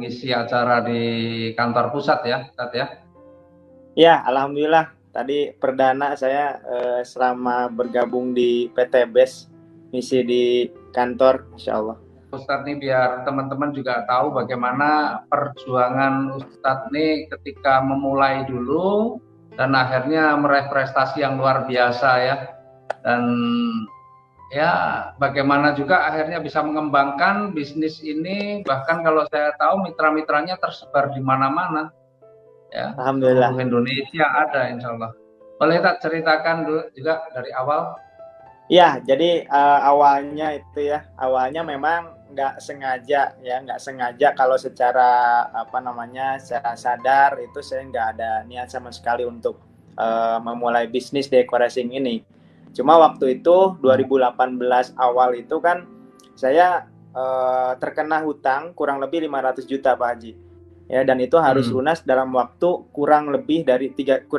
mengisi acara di kantor pusat ya, Ustaz ya? Ya, alhamdulillah. Tadi perdana saya selama bergabung di PT BES, misi di kantor, insya Allah. Ustadz nih biar teman-teman juga tahu bagaimana perjuangan Ustadz nih ketika memulai dulu dan akhirnya meraih prestasi yang luar biasa ya. Dan ya bagaimana juga akhirnya bisa mengembangkan bisnis ini, bahkan kalau saya tahu mitra-mitranya tersebar di mana-mana ya, Alhamdulillah. seluruh Indonesia ada insya Allah. Boleh tak ceritakan dulu juga dari awal? Ya, jadi awalnya memang nggak sengaja kalau secara secara sadar itu saya nggak ada niat sama sekali untuk memulai bisnis decoration ini. Cuma waktu itu 2018 awal itu kan saya terkena hutang kurang lebih 500 juta Pak Haji. Ya, dan itu harus lunas dalam waktu kurang lebih 3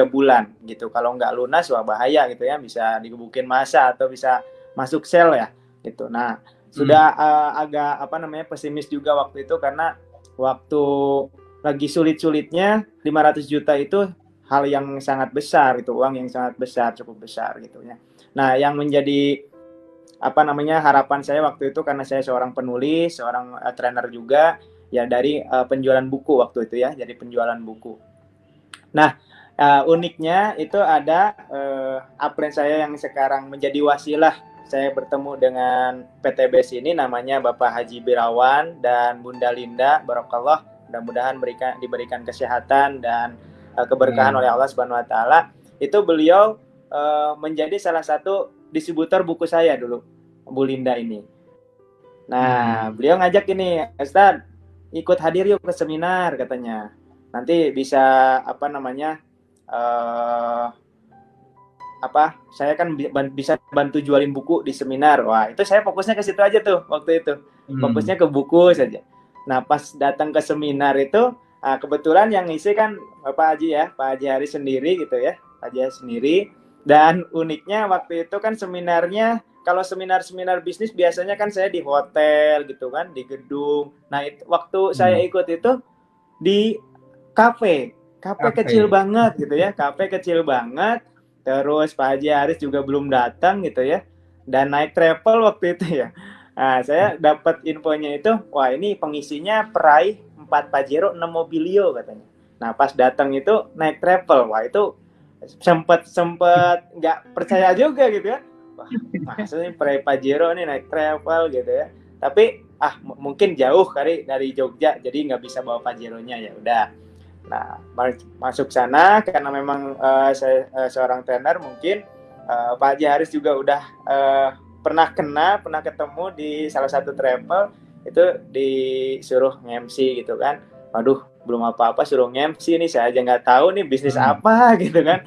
bulan gitu. Kalau nggak lunas wah bahaya gitu ya, bisa digebukin masa atau bisa masuk sel ya gitu. Nah, sudah agak pesimis juga waktu itu karena waktu lagi sulit-sulitnya 500 juta itu hal yang sangat besar itu, uang yang sangat besar, cukup besar gitu ya. Nah, yang menjadi harapan saya waktu itu karena saya seorang penulis, seorang trainer juga ya dari penjualan buku waktu itu ya, jadi penjualan buku. Nah, uniknya itu ada upline saya yang sekarang menjadi wasilah saya bertemu dengan PT BES ini, namanya Bapak Haji Birawan dan Bunda Linda, Barakallah, mudah-mudahan diberikan kesehatan dan keberkahan oleh Allah Subhanahu wa taala. Itu beliau menjadi salah satu distributor buku saya dulu, Bu Linda ini. Nah, beliau ngajak ini, Ustaz, ikut hadir yuk ke seminar katanya. Nanti bisa saya kan bisa bantu jualin buku di seminar. Wah, itu saya fokusnya ke situ aja tuh waktu itu. Fokusnya ke buku saja. Nah, pas datang ke seminar itu, kebetulan yang ngisi kan Pak Haji ya, Pak Haji Haris sendiri gitu ya, Pak Haji Haris sendiri. Dan uniknya waktu itu kan seminarnya, kalau seminar-seminar bisnis biasanya kan saya di hotel gitu kan, di gedung. Nah, waktu saya ikut itu di kafe kecil banget gitu ya, kafe kecil banget. Terus Pak Haji Haris juga belum datang gitu ya, dan naik travel waktu itu ya. Nah, saya dapat infonya itu, wah ini pengisinya peraih 4 Pajero 6 Mobilio katanya. Nah, pas datang itu naik travel, wah itu sempet nggak percaya juga gitu ya. Wah, maksudnya peraih Pajero nih naik travel gitu ya. Tapi mungkin jauh kali dari Jogja, jadi nggak bisa bawa Pajeronya, ya udah. Nah, masuk sana karena memang saya seorang trainer, mungkin Pak Haji Haris juga udah pernah ketemu di salah satu travel, itu disuruh nge-MC gitu kan. Waduh, belum apa-apa suruh nge-MC nih, saya aja nggak tahu nih bisnis apa gitu kan.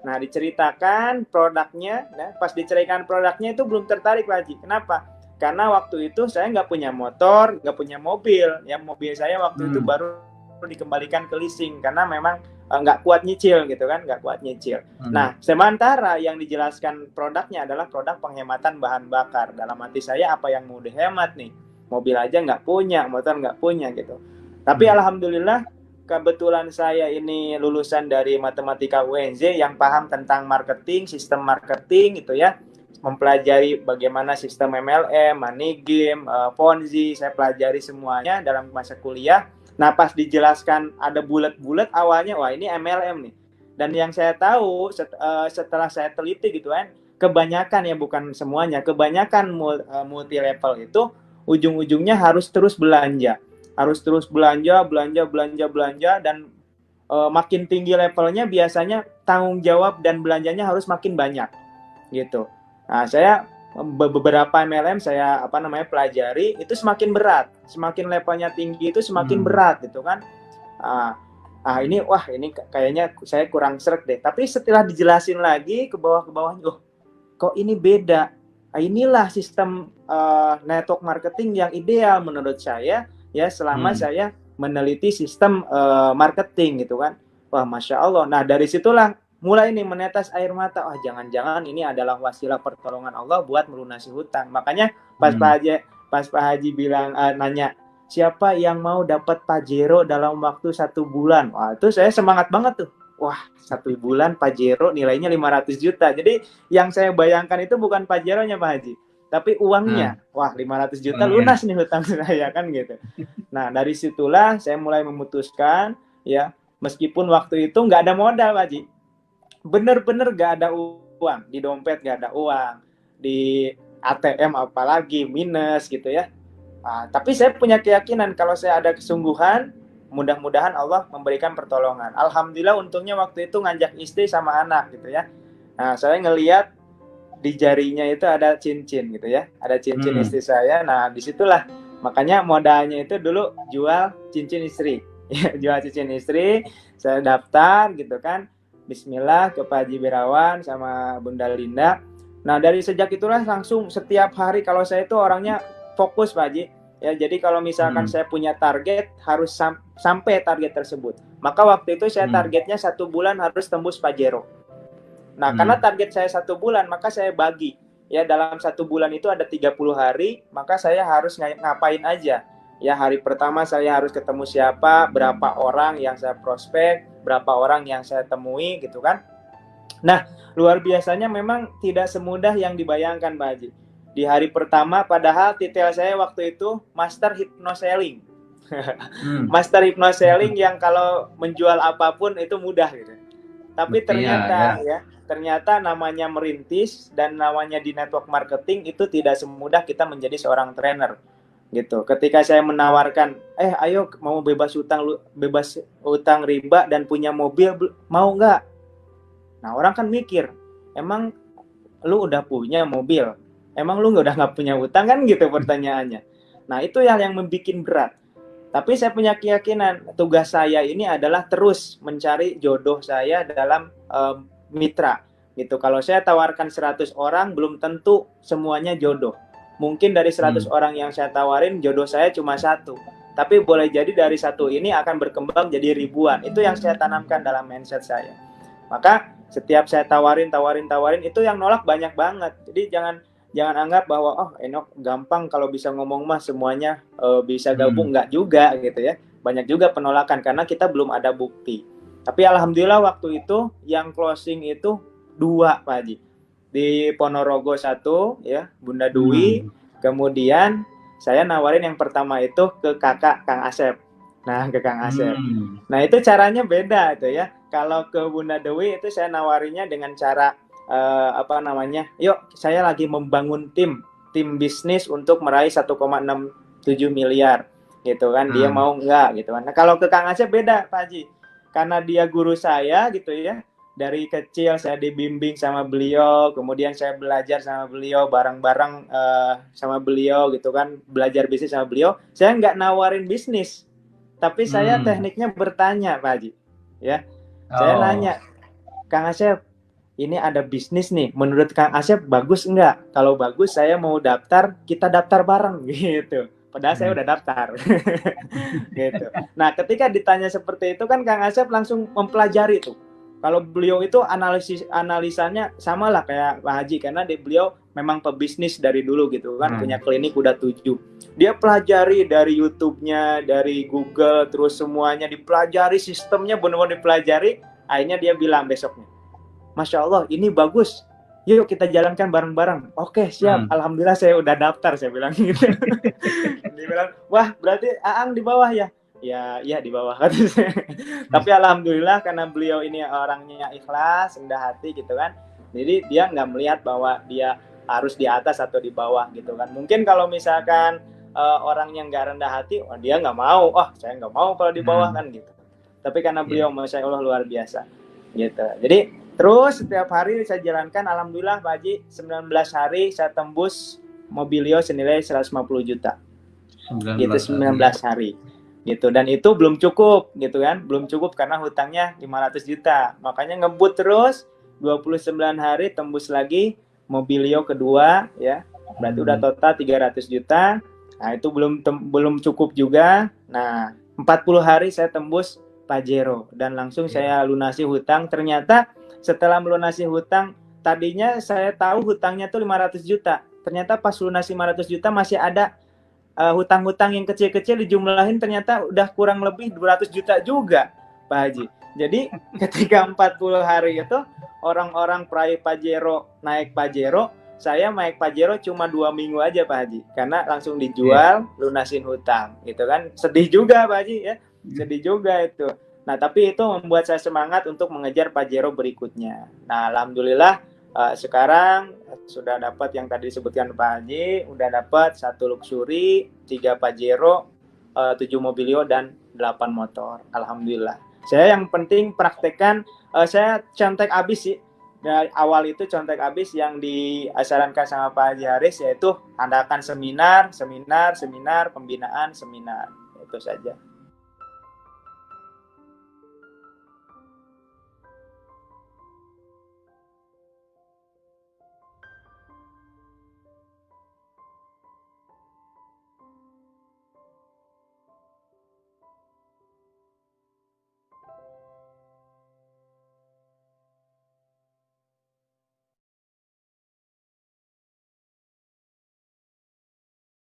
Nah, diceritakan produknya, nah, pas diceritakan produknya itu belum tertarik lagi. Kenapa? Karena waktu itu saya nggak punya motor, nggak punya mobil. Ya, mobil saya waktu itu baru dikembalikan ke leasing karena memang nggak kuat nyicil gitu kan, nggak kuat nyicil. Nah, sementara yang dijelaskan produknya adalah produk penghematan bahan bakar. Dalam hati saya, apa yang mau dihemat nih? Mobil aja nggak punya, motor nggak punya gitu. Tapi alhamdulillah, kebetulan saya ini lulusan dari matematika UNJ yang paham tentang marketing, sistem marketing gitu ya, mempelajari bagaimana sistem MLM, money game, Ponzi, saya pelajari semuanya dalam masa kuliah. Nah, pas dijelaskan ada bulat-bulat awalnya, wah ini MLM nih. Dan yang saya tahu setelah saya teliti gitu kan, kebanyakan ya, bukan semuanya, kebanyakan multi level itu ujung-ujungnya harus terus belanja. Harus terus belanja dan makin tinggi levelnya biasanya tanggung jawab dan belanjanya harus makin banyak gitu. Nah, saya beberapa MLM saya pelajari, itu semakin berat, semakin levelnya tinggi itu semakin berat gitu kan. Ini kayaknya saya kurang sreg deh. Tapi setelah dijelasin lagi ke bawah, loh kok ini beda. Inilah sistem network marketing yang ideal menurut saya ya, selama saya meneliti sistem marketing gitu kan. Wah, Masya Allah. Nah, dari situlah mulai nih menetes air mata. Wah, jangan-jangan ini adalah wasilah pertolongan Allah buat melunasi hutang. Makanya pas Pak Haji bilang nanya, siapa yang mau dapat Pajero dalam waktu 1 bulan. Wah, itu saya semangat banget tuh. Wah, 1 bulan Pajero nilainya 500 juta. Jadi yang saya bayangkan itu bukan Pajeronya Pak Haji, tapi uangnya. Wah, 500 juta lunas nih hutang saya kan gitu. Nah, dari situlah saya mulai memutuskan ya, meskipun waktu itu nggak ada modal Pak Haji. Bener-bener nggak ada uang. Di dompet nggak ada uang. Di ATM apalagi minus gitu ya. Nah, tapi saya punya keyakinan kalau saya ada kesungguhan, mudah-mudahan Allah memberikan pertolongan. Alhamdulillah untungnya waktu itu ngajak istri sama anak gitu ya. Nah, saya ngelihat di jarinya itu ada cincin gitu ya. Ada cincin istri saya. Nah, disitulah makanya modalnya itu dulu jual cincin istri. Jual cincin istri, saya daftar gitu kan. Bismillah ke Pak Haji Birawan sama Bunda Linda. Nah, dari sejak itulah langsung setiap hari, kalau saya itu orangnya fokus Pak Haji. Ya, jadi kalau misalkan saya punya target harus sampai target tersebut. Maka waktu itu saya targetnya 1 bulan harus tembus Pajero. Nah, karena target saya 1 bulan, maka saya bagi. Ya, dalam 1 bulan itu ada 30 hari, maka saya harus ngapain aja. Ya, hari pertama saya harus ketemu siapa, berapa orang yang saya prospek, berapa orang yang saya temui gitu kan. Nah, luar biasanya memang tidak semudah yang dibayangkan Pak Haji. Di hari pertama, padahal titel saya waktu itu Master Hypnoselling. Master Hypnoselling yang kalau menjual apapun itu mudah gitu. Tapi ternyata ternyata namanya merintis dan namanya di network marketing itu tidak semudah kita menjadi seorang trainer gitu. Ketika saya menawarkan, ayo mau bebas utang riba dan punya mobil, mau nggak? Nah, orang kan mikir, emang lu udah punya mobil, emang lu udah nggak punya utang kan gitu pertanyaannya. Nah, itu yang membuat berat. Tapi saya punya keyakinan tugas saya ini adalah terus mencari jodoh saya dalam mitra gitu. Kalau saya tawarkan 100 orang belum tentu semuanya jodoh. Mungkin dari 100 orang yang saya tawarin jodoh saya cuma 1. Tapi boleh jadi dari 1 ini akan berkembang jadi ribuan. Itu yang saya tanamkan dalam mindset saya. Maka setiap saya tawarin itu yang nolak banyak banget. Jadi jangan anggap bahwa Enok gampang kalau bisa ngomong mah semuanya bisa gabung, enggak juga gitu ya. Banyak juga penolakan karena kita belum ada bukti. Tapi alhamdulillah waktu itu yang closing itu 2 Pak Haji. Di Ponorogo 1 ya, Bunda Dwi. Kemudian saya nawarin yang pertama itu ke kakak Kang Asep. Nah, ke Kang Asep. Nah, itu caranya beda itu ya. Kalau ke Bunda Dewi itu saya nawarinya dengan cara yuk saya lagi membangun tim bisnis untuk meraih 1,67 miliar gitu kan. Dia mau enggak gitu kan. Nah, kalau ke Kang Asep beda Pak Haji. Karena dia guru saya gitu ya. Dari kecil saya dibimbing sama beliau, kemudian saya belajar sama beliau, bareng-bareng sama beliau gitu kan, belajar bisnis sama beliau. Saya nggak nawarin bisnis, tapi saya tekniknya bertanya Pak Haji. Ya, saya nanya, Kang Asep, ini ada bisnis nih, menurut Kang Asep bagus enggak? Kalau bagus saya mau daftar, kita daftar bareng gitu. Padahal saya udah daftar. Gitu. Nah, ketika ditanya seperti itu kan Kang Asep langsung mempelajari tuh. Kalau beliau itu analisanya sama lah kayak Pak Haji, karena beliau memang pebisnis dari dulu gitu kan, punya klinik udah 7. Dia pelajari dari YouTube-nya, dari Google, terus semuanya dipelajari, sistemnya benar-benar dipelajari. Akhirnya dia bilang besoknya, Masya Allah ini bagus, yuk kita jalankan bareng-bareng. Oke siap, alhamdulillah saya udah daftar, saya bilang gitu. Dia bilang, wah berarti Aang di bawah ya? Ya di bawah. Tapi alhamdulillah karena beliau ini orangnya ikhlas, rendah hati gitu kan. Jadi dia nggak melihat bahwa dia harus di atas atau di bawah gitu kan. Mungkin kalau misalkan orang yang nggak rendah hati, dia nggak mau. Saya nggak mau kalau di bawah kan gitu. Tapi karena beliau Masya Allah luar biasa gitu. Jadi terus setiap hari saya jalankan, alhamdulillah Pak Haji, 19 hari saya tembus Mobilio senilai 150 juta. 19 gitu 19 hari. Gitu, dan itu belum cukup gitu kan, belum cukup karena hutangnya 500 juta, makanya ngebut terus 29 hari tembus lagi Mobilio kedua ya, berarti udah total 300 juta. Nah itu belum cukup juga. Nah 40 hari saya tembus Pajero dan langsung saya lunasi hutang. Ternyata setelah melunasi hutang, tadinya saya tahu hutangnya tuh 500 juta, ternyata pas lunasi 500 juta masih ada hutang-hutang yang kecil-kecil dijumlahin ternyata udah kurang lebih 200 juta juga, Pak Haji. Jadi ketika 40 hari itu orang-orang peraih Pajero naik Pajero, saya naik Pajero cuma 2 minggu aja Pak Haji, karena langsung dijual, lunasin hutang, gitu kan. Sedih juga Pak Haji ya, sedih juga itu. Nah tapi itu membuat saya semangat untuk mengejar Pajero berikutnya. Nah alhamdulillah sekarang sudah dapat yang tadi disebutkan Pak Haji, udah dapat 1 luxury, 3 Pajero, 7 mobilio dan 8 motor. Alhamdulillah. Saya yang penting praktekkan, saya contek abis sih. Dari awal itu contek abis yang disarankan sama Pak Haji Haris, yaitu adakan seminar, pembinaan, seminar. Itu saja.